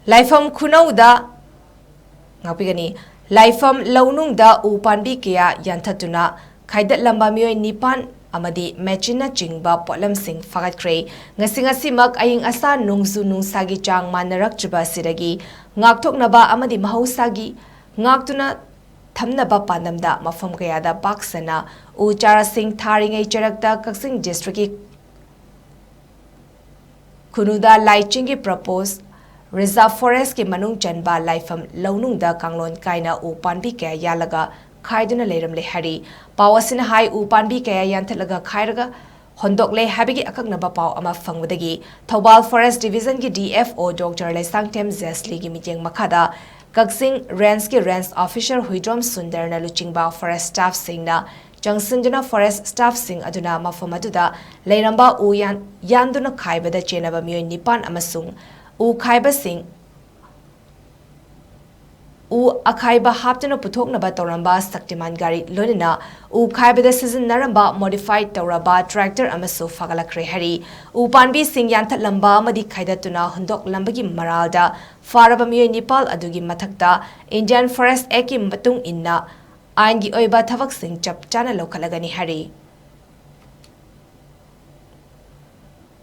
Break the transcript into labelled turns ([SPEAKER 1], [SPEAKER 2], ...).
[SPEAKER 1] LAIPHAM Khunauda Ngapigani LAIPHAM LOUNUNG U Panbi Kaya Yanttuna Khaidatlamba Miwoi Nipal Amadi Machina Chingba Potlamsing Fagatkhre Ngasi Aying Asa Nungzu Nungsagi Chang Manarakchba Sidagi Ngaktoknaba Amadi Mahausagi Yanttuna Thamnaba Pandamda Mafam Kayada Baksana U Charasing Tharingai Charakta Kaksing District Kunuda Laichingi proposed Reserve Forest ke manung chanba LAIPHAM LOUNUNG da kanglon kaina u Panbi kaya yalaga khaiduna leiram le hari pawasina hai u Panbi kaya yanthalaga khairaga hondok le habigi akaknaba paw ama fangwadagi Thobal Forest Division ki DFO Dr. Laisangtem Zesli gi miteng makhada Kaksing Range ke Range Officer Huidrom Sundar na Chingba Forest Staff singna Jangsanjana Forest Staff sing aduna mafamaduda leiramba u Yanttuna Khaibada chenaba mioi nipan amasung U Khaiba Singh U Akhaiba Haptana Puthoknaba Tauramba Saktiman Gari Lonina U Khaiba the season Naramba modified Tauraba tractor Amaso Fagatkhre Hari U Panbi Singh Yanttuna Madi Khaidatuna Hundok Lambagi Maralda Faraba Miwoi Nipal Adugi Mathakta Indian Forest Eki Matung Inna Aingi Oiba Thavak Singh Chap Chana Lokalagani Hari